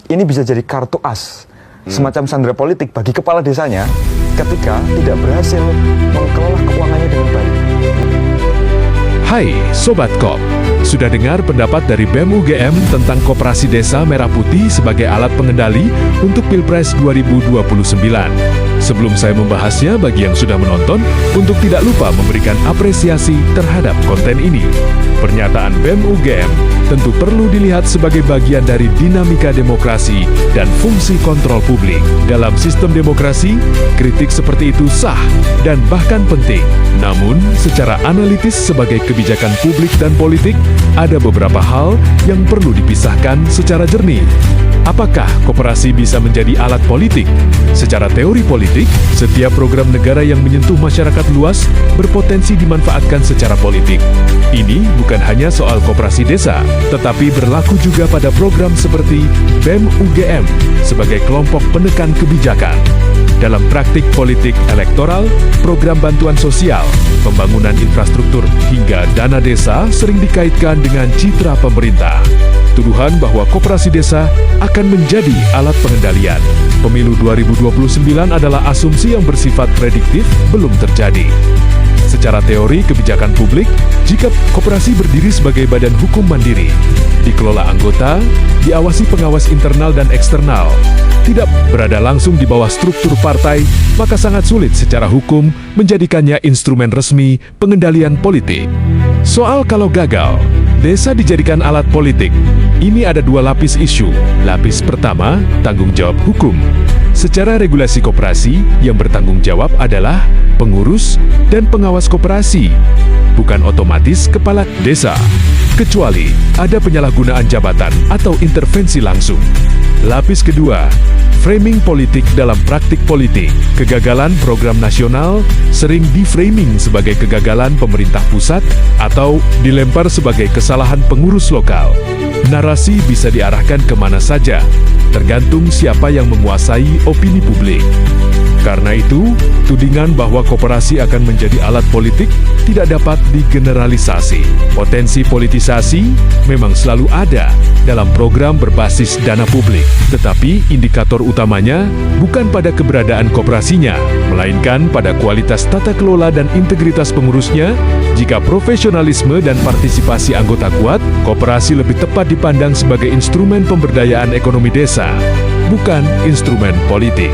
ini bisa jadi kartu as, semacam sandera politik bagi kepala desanya ketika tidak berhasil mengelola keuangannya dengan baik. Hai Sobat Kop, sudah dengar pendapat dari BEM UGM tentang Koperasi Desa Merah Putih sebagai alat pengendali untuk Pilpres 2029. Sebelum saya membahasnya, bagi yang sudah menonton, untuk tidak lupa memberikan apresiasi terhadap konten ini. Pernyataan BEM UGM tentu perlu dilihat sebagai bagian dari dinamika demokrasi dan fungsi kontrol publik. Dalam sistem demokrasi, kritik seperti itu sah dan bahkan penting. Namun, secara analitis sebagai kebijakan publik dan politik, ada beberapa hal yang perlu dipisahkan secara jernih. Apakah koperasi bisa menjadi alat politik? Secara teori politik, setiap program negara yang menyentuh masyarakat luas berpotensi dimanfaatkan secara politik. Ini bukan hanya soal koperasi desa, tetapi berlaku juga pada program seperti BEM UGM sebagai kelompok penekan kebijakan. Dalam praktik politik elektoral, program bantuan sosial, pembangunan infrastruktur, hingga dana desa sering dikaitkan dengan citra pemerintah. Tuduhan bahwa koperasi desa akan menjadi alat pengendalian pemilu 2029 adalah asumsi yang bersifat prediktif belum terjadi. Secara teori kebijakan publik, jika koperasi berdiri sebagai badan hukum mandiri, dikelola anggota, diawasi pengawas internal dan eksternal, tidak berada langsung di bawah struktur partai, maka sangat sulit secara hukum menjadikannya instrumen resmi pengendalian politik. Soal kalau gagal, desa dijadikan alat politik. Ini ada dua lapis isu. Lapis pertama, tanggung jawab hukum. Secara regulasi koperasi, yang bertanggung jawab adalah pengurus dan pengawas koperasi, bukan otomatis kepala desa, kecuali ada penyalahgunaan jabatan atau intervensi langsung. Lapis kedua, framing politik dalam praktik politik. Kegagalan program nasional sering diframing sebagai kegagalan pemerintah pusat atau dilempar sebagai kesalahan pengurus lokal. Narasi bisa diarahkan kemana saja, tergantung siapa yang menguasai opini publik. Karena itu, tudingan bahwa koperasi akan menjadi alat politik tidak dapat digeneralisasi. Potensi politisasi memang selalu ada dalam program berbasis dana publik. Tetapi indikator utamanya bukan pada keberadaan koperasinya, melainkan pada kualitas tata kelola dan integritas pengurusnya. Jika profesionalisme dan partisipasi anggota kuat, koperasi lebih tepat dipandang sebagai instrumen pemberdayaan ekonomi desa, bukan instrumen politik.